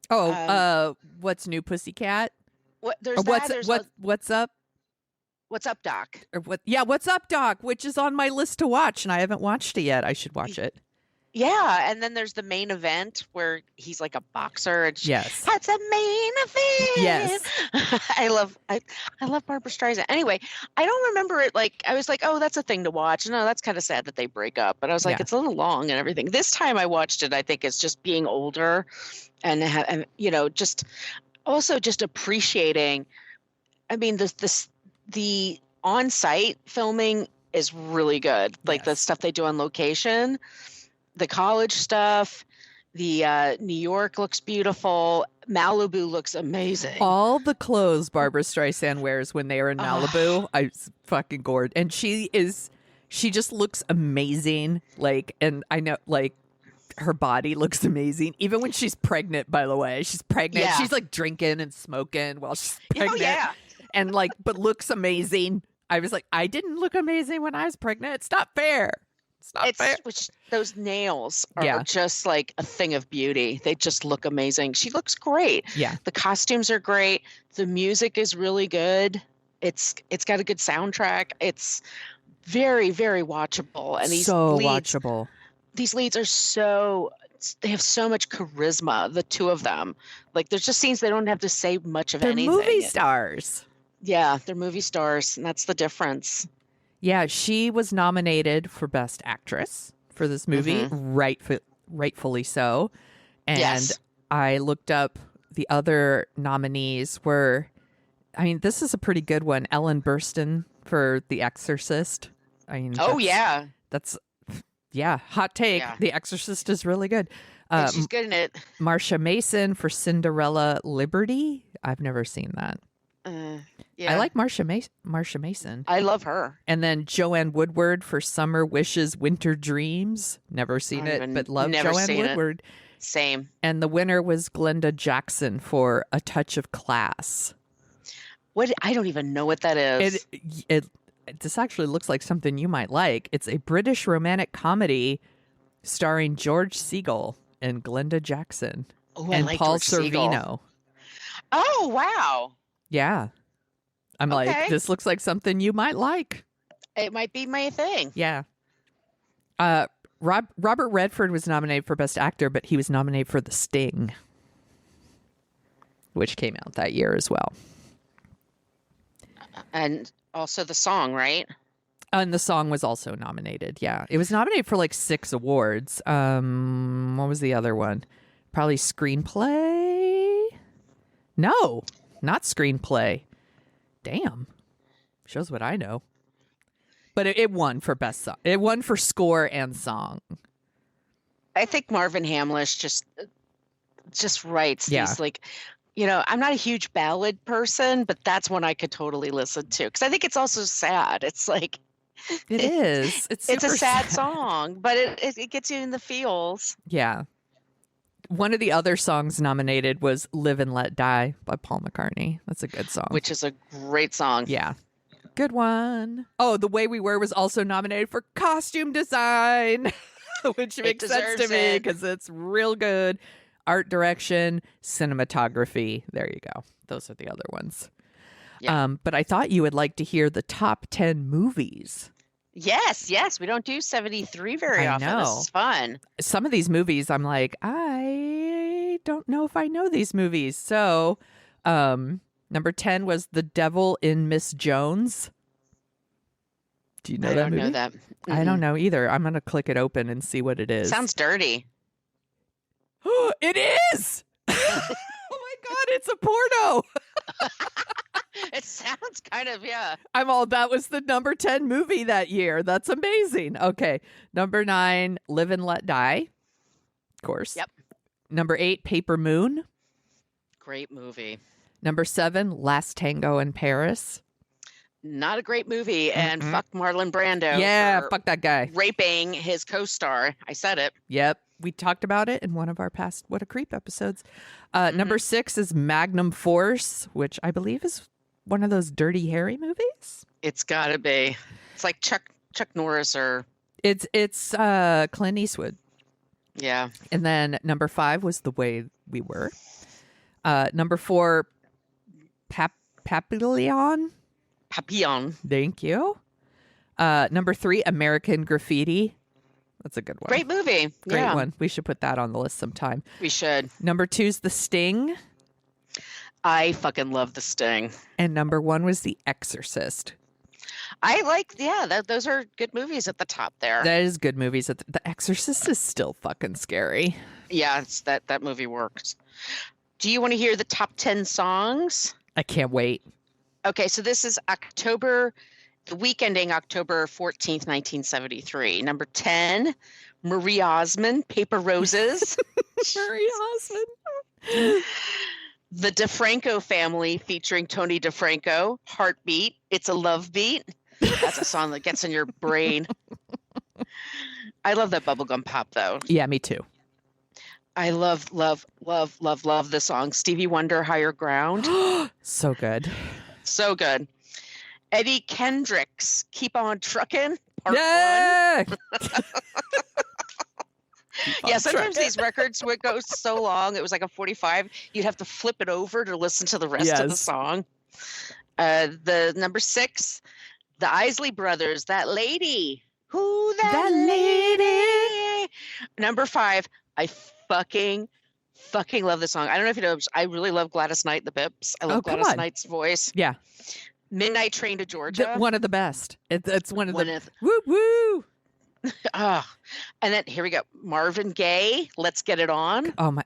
S4: Oh, What's New, Pussycat? What's Up?
S5: What's Up, Doc?
S4: What's Up, Doc? Which is on my list to watch, and I haven't watched it yet. I should watch it.
S5: Yeah, and then there's the main event where he's like a boxer. And
S4: yes,
S5: that's a main event.
S4: Yes,
S5: I love Barbra Streisand. Anyway, I don't remember it. Like I was like, oh, that's a thing to watch. No, that's kind of sad that they break up. But I was like, it's a little long and everything. This time I watched it. I think it's just being older, and just also just appreciating. I mean, the on-site filming is really good. Like the stuff they do on location. The college stuff, the New York looks beautiful. Malibu looks amazing.
S4: All the clothes Barbra Streisand wears when they are in Malibu, I fucking gored. And she just looks amazing. Like, and I know, like, her body looks amazing. Even when she's pregnant, by the way. She's pregnant. Yeah. She's like drinking and smoking while she's pregnant.
S5: Oh, yeah.
S4: And like, but looks amazing. I was like, I didn't look amazing when I was pregnant. It's not fair.
S5: Which those nails are just like a thing of beauty. They just look amazing. She looks great.
S4: Yeah.
S5: The costumes are great. The music is really good. It's got a good soundtrack. It's very, very watchable. And
S4: watchable.
S5: These leads are they have so much charisma, the two of them. Like there's just scenes they don't have to say much of anything.
S4: They're movie stars.
S5: Yeah, they're movie stars, and that's the difference.
S4: Yeah, she was nominated for Best Actress for this movie, rightfully so. And I looked up the other nominees this is a pretty good one. Ellen Burstyn for The Exorcist. That's hot take. Yeah. The Exorcist is really good.
S5: And she's good in it.
S4: Marsha Mason for Cinderella Liberty. I've never seen that. I like Marsha Mason.
S5: I love her.
S4: And then Joanne Woodward for Summer Wishes, Winter Dreams. Never seen it, but love Joanne Woodward.
S5: Same.
S4: And the winner was Glenda Jackson for A Touch of Class.
S5: What? I don't even know what that is.
S4: This actually looks like something you might like. It's a British romantic comedy starring George Segal and Glenda Jackson.
S5: Oh, I
S4: and
S5: like
S4: Paul
S5: George Siegel.
S4: Sorvino.
S5: Oh, wow.
S4: Yeah. I'm like,
S5: Okay.
S4: this looks like something you might like.
S5: It might be my thing.
S4: Yeah. Robert Redford was nominated for Best Actor, but he was nominated for The Sting, which came out that year as well.
S5: And also the song, right?
S4: And the song was also nominated. Yeah. It was nominated for like 6 awards. What was the other one? Probably screenplay? No, not screenplay. Damn. Shows what I know. But it won for best song. It won for score and song.
S5: I think Marvin Hamlish just writes these, like, you know, I'm not a huge ballad person, but that's one I could totally listen to because I think it's also sad. It's like
S4: it is. It's
S5: a sad song, but it gets you in the feels.
S4: Yeah. One of the other songs nominated was "Live and Let Die" by Paul McCartney. That's a good song.
S5: Which is a great song.
S4: Yeah. Good one. Oh, "The Way We Were" was also nominated for costume design, which makes sense to me because it's real good. Art direction, cinematography. There you go. Those are the other ones. Yeah. But I thought you would like to hear the top 10 movies.
S5: Yes. We don't do 73 very often.
S4: Know.
S5: This is fun.
S4: Some of these movies, I'm like, I don't know if I know these movies. So, number 10 was The Devil in Miss Jones. Do you know that movie?
S5: I don't know that. Mm-hmm.
S4: I don't know either. I'm going to click it open and see what it is.
S5: Sounds dirty.
S4: It is! Oh my God, it's a porno!
S5: It sounds kind of, yeah.
S4: That was the number 10 movie that year. That's amazing. Okay. Number 9, Live and Let Die. Of course.
S5: Yep.
S4: Number 8, Paper Moon.
S5: Great movie.
S4: Number 7, Last Tango in Paris.
S5: Not a great movie. And fuck Marlon Brando.
S4: Yeah, fuck that guy.
S5: Raping his co-star. I said it.
S4: Yep. We talked about it in one of our past What a Creep episodes. Number 6 is Magnum Force, which I believe is one of those Dirty Harry movies.
S5: It's got to be. It's like Chuck Norris or...
S4: It's Clint Eastwood.
S5: Yeah.
S4: And then number 5 was The Way We Were. Number 4, Papillon. Thank you. Number 3, American Graffiti. That's a good one.
S5: Great movie.
S4: Great one. We should put that on the list sometime.
S5: We should.
S4: Number 2 is The Sting.
S5: I fucking love The Sting.
S4: And number 1 was The Exorcist.
S5: I like, those are good movies at the top there.
S4: That is good movies. The Exorcist is still fucking scary.
S5: Yeah, that movie works. Do you want to hear the top 10 songs?
S4: I can't wait.
S5: Okay, so this is the week ending October 14th, 1973. Number 10, Marie Osmond, Paper Roses.
S4: Marie Osmond.
S5: The DeFranco Family featuring Tony DeFranco, Heartbeat, It's a Love Beat. That's a song that gets in your brain. I love that bubblegum pop, though.
S4: Yeah, me too.
S5: I love the song Stevie Wonder, Higher Ground.
S4: So good.
S5: So good. Eddie Kendricks, Keep On Truckin', Part 1. Yeah, sometimes these records would go so long. It was like a 45. You'd have to flip it over to listen to the rest of the song. The number 6, the Isley Brothers, That Lady. Who that lady? Number 5, I fucking love this song. I don't know if you know, I really love Gladys Knight, the Pips. I love Gladys Knight's voice.
S4: Yeah.
S5: Midnight Train to Georgia.
S4: One of the best. It's one of the woo woo.
S5: And then here we go. Marvin Gaye, Let's Get It On.
S4: Oh my,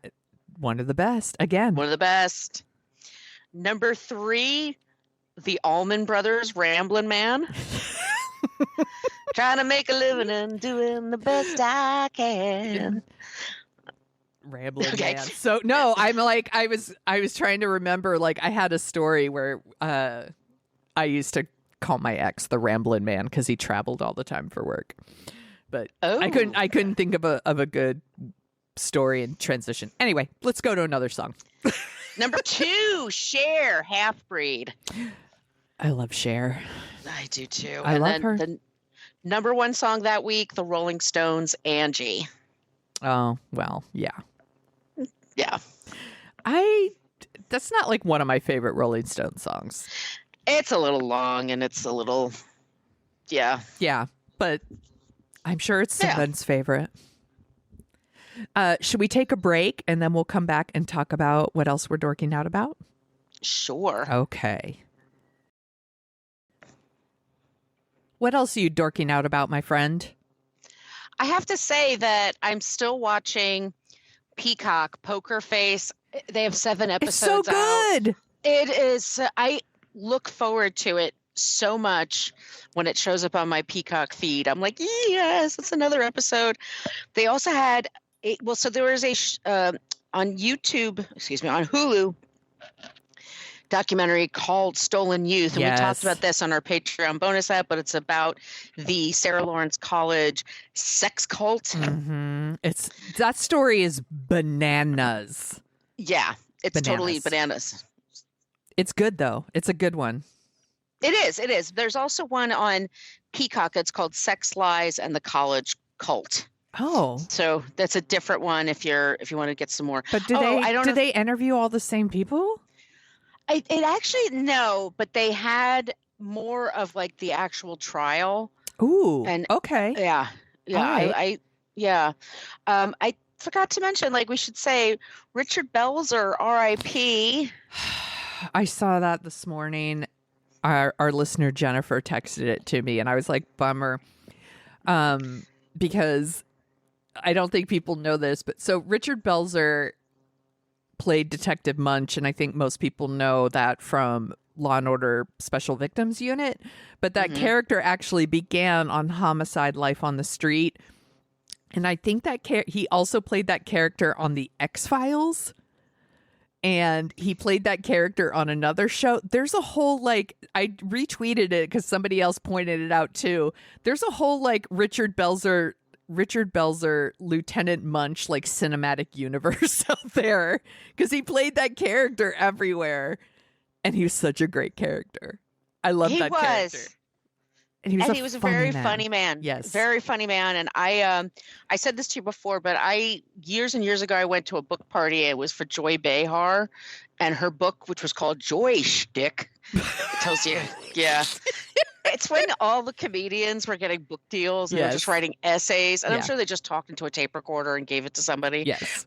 S4: one of the best. Again.
S5: One of the best. Number 3, the Allman Brothers, Ramblin' Man. Trying to make a living and doing the best I can.
S4: Rambling man. So no, I'm like I was trying to remember, like I had a story where I used to call my ex the Ramblin' Man because he traveled all the time for work. But I couldn't think of a good story and transition. Anyway, let's go to another song.
S5: Number 2, Cher, Half Breed.
S4: I love Cher.
S5: I do too.
S4: I love her.
S5: The number 1 song that week, the Rolling Stones, Angie.
S4: Oh, well, yeah.
S5: Yeah.
S4: That's not like one of my favorite Rolling Stones songs.
S5: It's a little long and it's a little, yeah.
S4: Yeah, but I'm sure it's someone's favorite. Should we take a break and then we'll come back and talk about what else we're dorking out about?
S5: Sure.
S4: Okay. What else are you dorking out about, my friend?
S5: I have to say that I'm still watching Peacock, Poker Face. They have 7 episodes
S4: It's so good.
S5: Out. It is. I look forward to it so much when it shows up on my Peacock feed. I'm like, yes, it's another episode. They also had, so there was on YouTube, on Hulu, documentary called Stolen Youth. And we talked about this on our Patreon bonus app, but it's about the Sarah Lawrence College sex cult.
S4: Mm-hmm. That story is bananas.
S5: Yeah, it's totally bananas.
S4: It's good, though. It's a good one.
S5: It is. There's also one on Peacock. It's called Sex Lies and the College Cult.
S4: Oh.
S5: So that's a different one if you want to get some more.
S4: But do they interview all the same people?
S5: It actually, no, but they had more of like the actual trial.
S4: Ooh,
S5: and
S4: okay.
S5: Yeah.
S4: Right.
S5: I forgot to mention, like, we should say Richard Belzer, R.I.P.
S4: I saw that this morning. Our listener Jennifer texted it to me, and I was like, bummer, because I don't think people know this, but so Richard Belzer played Detective Munch, and I think most people know that from Law and Order Special Victims Unit, but that character actually began on Homicide: Life on the Street, and I think that he also played that character on The X-Files. And he played that character on another show. There's a whole, like, I retweeted it because somebody else pointed it out too. There's a whole, like, Richard Belzer, Lieutenant Munch, like, cinematic universe out there because he played that character everywhere. And he was such a great character. I love that character. And he was a very funny man.
S5: Yes. Very funny man. And I said this to you before, but years and years ago, I went to a book party. It was for Joy Behar, and her book, which was called Joy Shtick, tells you, yeah. It's when all the comedians were getting book deals and were just writing essays. And I'm sure they just talked into a tape recorder and gave it to somebody.
S4: Yes.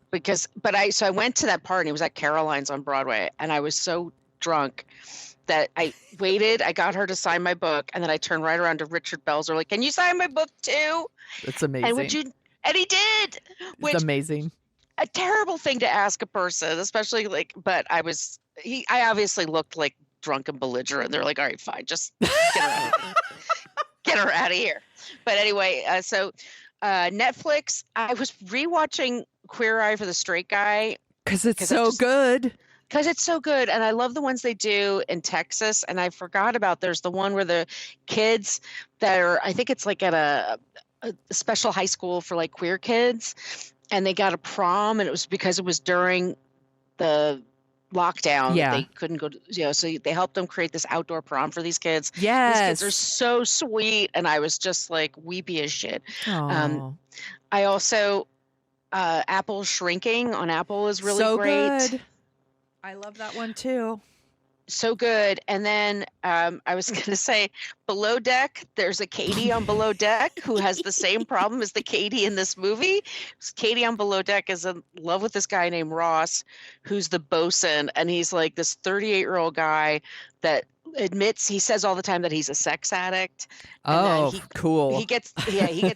S5: So I went to that party. It was at Caroline's on Broadway. And I was so drunk that I waited. I got her to sign my book, and then I turned right around to Richard Belzer, like, "Can you sign my book too?"
S4: That's amazing.
S5: And he did.
S4: It's amazing.
S5: A terrible thing to ask a person, especially like. But I obviously looked like drunk and belligerent. They're like, "All right, fine, just get her out of here. Get her out of here." But anyway, so Netflix. I was rewatching Queer Eye for the Straight Guy
S4: because it's so good.
S5: Because it's so good. And I love the ones they do in Texas. And I forgot about, there's the one where the kids that are, I think it's like at a special high school for like queer kids. And they got a prom, and it was because it was during the lockdown.
S4: Yeah.
S5: They couldn't go to, so they helped them create this outdoor prom for these kids.
S4: Yes.
S5: These kids are so sweet. And I was just like weepy as shit.
S4: I
S5: also, Apple Shrinking on Apple is really
S4: so
S5: great.
S4: Good. I love that one too.
S5: So good. And then I was going to say Below Deck, there's a Katie on Below Deck who has the same problem as the Katie in this movie. Katie on Below Deck is in love with this guy named Ross, who's the bosun. And he's like this 38-year-old guy that admits, he says all the time that he's a sex addict.
S4: Oh, cool.
S5: He gets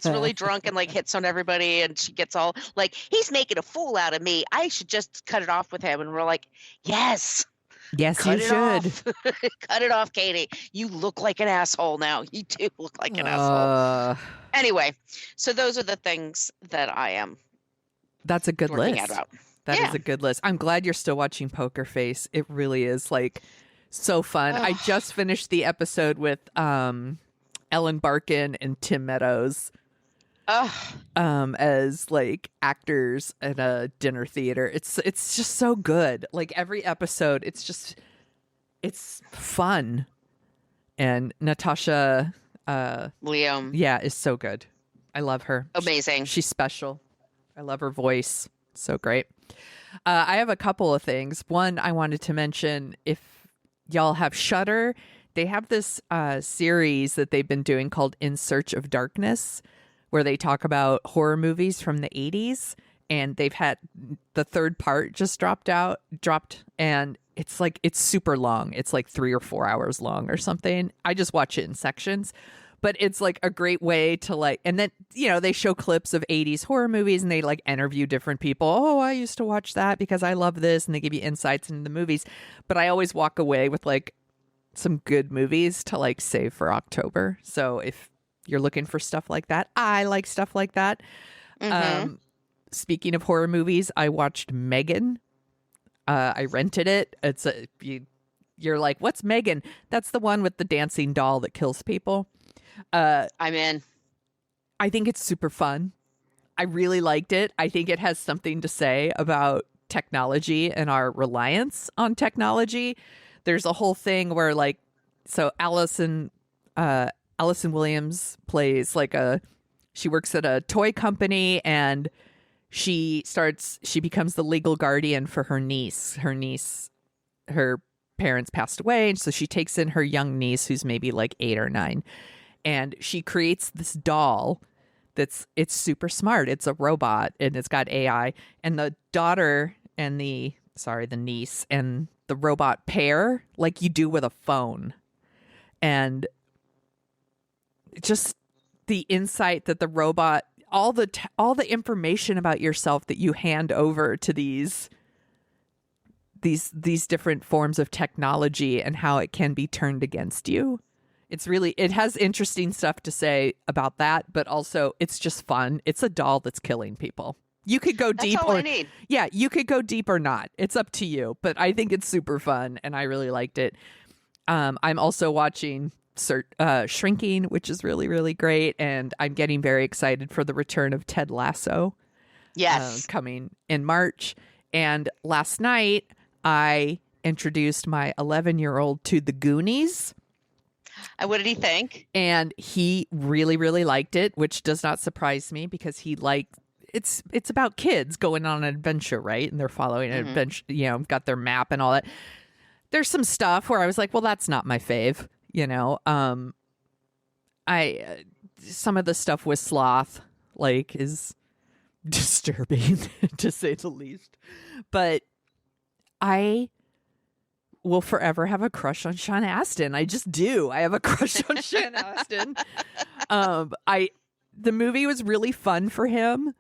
S5: really drunk and like hits on everybody, and she gets all like, he's making a fool out of me. I should just cut it off with him. And we're like, yes,
S4: you should.
S5: Cut it off, Katie. You look like an asshole now. You do look like an asshole. Anyway, so those are the things that I am.
S4: That's a good list. That
S5: Yeah.
S4: is a good list. I'm glad you're still watching Poker Face. It really is like so fun. I just finished the episode with Ellen Barkin and Tim Meadows as like actors at a dinner theater. It's just so good. Like every episode, it's fun. And Natasha
S5: Liam,
S4: is so good. I love her.
S5: Amazing.
S4: She's special. I love her voice. So great. I have a couple of things. One, I wanted to mention, if y'all have Shudder, they have this series that they've been doing called In Search of Darkness, where they talk about horror movies from the 80s. And they've had the third part just dropped, and it's like, it's super long. It's like 3 or 4 hours long or something. I just watch it in sections, but it's like a great way to like, and then, you know, they show clips of 80s horror movies and they like interview different people. Oh, I used to watch that because I love this. And they give you insights into the movies. But I always walk away with like some good movies to like save for October. So if you're looking for stuff like that, I like stuff like that. Speaking of horror movies, I watched Megan. I rented it. You're like, what's Megan? That's the one with the dancing doll that kills people.
S5: I'm in.
S4: I think it's super fun. I really liked it. I think it has something to say about technology and our reliance on technology. There's a whole thing where like, so Allison Williams plays like she works at a toy company, and she becomes the legal guardian for her niece. Her parents passed away, and so she takes in her young niece, who's maybe like 8 or 9, and she creates this doll it's super smart. It's a robot, and it's got AI, and the daughter and the niece and the robot pair like you do with a phone. And just the insight that the robot, all the information about yourself that you hand over to these different forms of technology and how it can be turned against you. It has interesting stuff to say about that, but also it's just fun. It's a doll that's killing people. You could go deep.
S5: That's all I need.
S4: Yeah, you could go deep or not. It's up to you, but I think it's super fun and I really liked it. I'm also watching Shrinking, which is really, really great. And I'm getting very excited for the return of Ted Lasso.
S5: Yes.
S4: Coming in March. And last night, I introduced my 11-year-old to the Goonies.
S5: And what did he think?
S4: And he really, really liked it, which does not surprise me because he liked it's about kids going on an adventure, right? And they're following an adventure, you know, got their map and all that. There's some stuff where I was like, well, that's not my fave, you know. Some of the stuff with Sloth like is disturbing to say the least. But I will forever have a crush on Sean Astin. I just do. I have a crush on Sean Astin. The movie was really fun for him.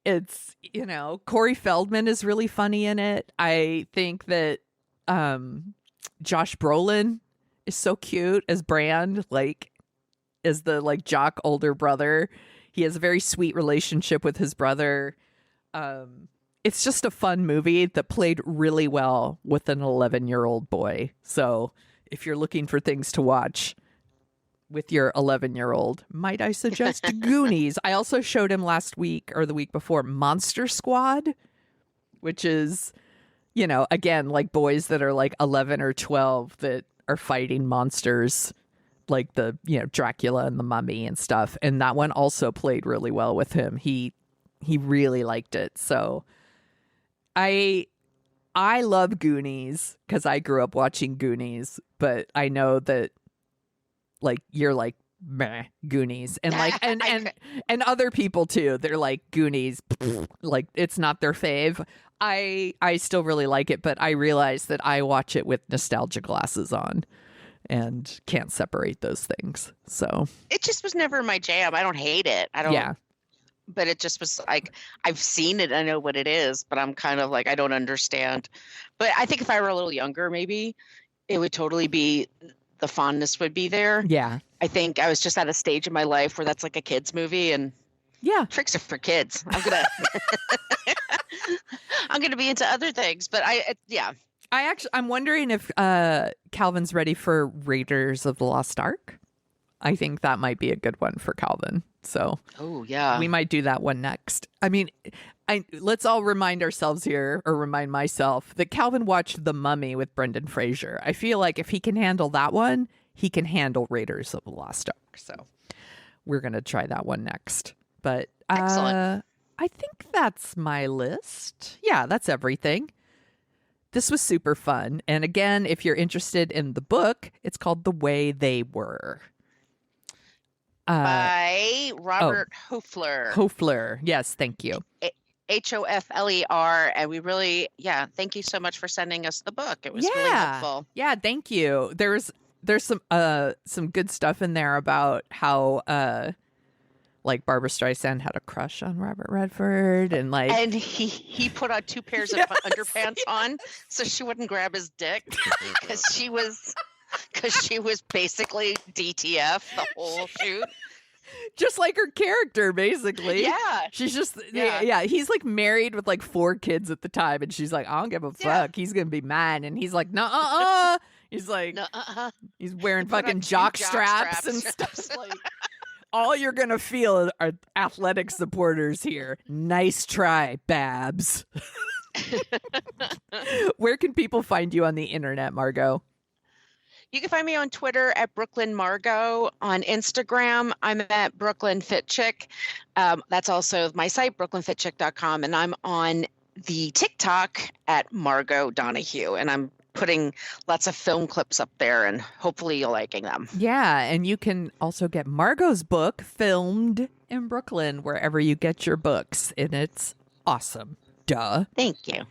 S4: It's, you know, Corey Feldman is really funny in it. I think that Josh Brolin is so cute as Brand, like as the like jock older brother. He has a very sweet relationship with his brother. It's just a fun movie that played really well with an 11-year-old boy. So if you're looking for things to watch with your 11-year-old, might I suggest Goonies? I also showed him last week or the week before Monster Squad, which is, you know, again, like boys that are like 11 or 12 that are fighting monsters like the, you know, Dracula and the Mummy and stuff. And that one also played really well with him. He really liked it. So I love Goonies because I grew up watching Goonies, but I know that like you're like meh, Goonies, and like and other people too. They're like Goonies, like it's not their fave. I still really like it, but I realize that I watch it with nostalgia glasses on and can't separate those things. So
S5: it just was never my jam. I don't hate it. I don't.
S4: Yeah.
S5: But it just was like, I've seen it. I know what it is, but I'm kind of like, I don't understand. But I think if I were a little younger, maybe it would totally be, the fondness would be there.
S4: Yeah.
S5: I think I was just at a stage in my life where that's like a kid's movie, and
S4: yeah,
S5: tricks are for kids. I'm gonna be into other things, but I'm wondering
S4: if Calvin's ready for Raiders of the Lost Ark. I think that might be a good one for Calvin. So we might do that one next. I mean, let's all remind ourselves here, or remind myself, that Calvin watched The Mummy with Brendan Fraser. I feel like if he can handle that one, he can handle Raiders of the Lost Ark. So we're going to try that one next. But
S5: excellent.
S4: I think that's my list. Yeah, that's everything. This was super fun. And again, if you're interested in the book, it's called The Way They Were.
S5: By Robert Hofler.
S4: Hofler. Yes, thank you.
S5: Hofler. And we really, thank you so much for sending us the book. It was really helpful.
S4: Yeah, thank you. There's some good stuff in there about how like Barbra Streisand had a crush on Robert Redford, and
S5: he put on 2 pairs of underpants on so she wouldn't grab his dick because she was basically DTF the whole shoot.
S4: Just like her character, basically.
S5: Yeah.
S4: She's just, he's like married with like 4 kids at the time, and she's like, I don't give a fuck. He's going to be mine. And he's like, no, He's like, he's wearing fucking jock straps and stuff. Like, all you're going to feel are athletic supporters here. Nice try, Babs. Where can people find you on the internet, Margot?
S5: You can find me on Twitter at Brooklyn Margot. On Instagram, I'm at Brooklyn Fit Chick. That's also my site, brooklynfitchick.com. And I'm on the TikTok at Margot Donahue. And I'm putting lots of film clips up there, and hopefully you're liking them.
S4: Yeah, and you can also get Margot's book filmed in Brooklyn, wherever you get your books. And it's awesome. Duh.
S5: Thank you.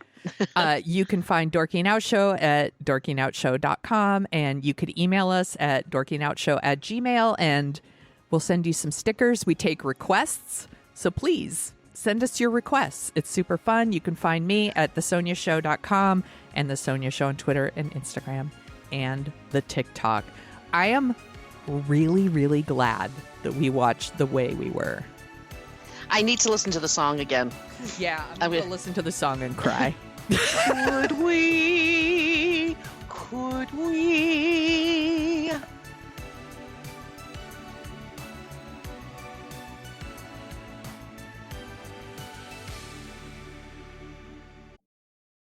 S4: You can find Dorking Out Show at dorkingoutshow.com, and you could email us at dorkingoutshow@gmail.com, and we'll send you some stickers. We take requests, so please send us your requests. It's super fun. You can find me at thesoniashow.com and The Sonia Show on Twitter and Instagram and the TikTok. I am really, really glad that we watched The Way We Were.
S5: I need to listen to the song again.
S4: Yeah, I'm going to listen to the song and cry.
S5: Could we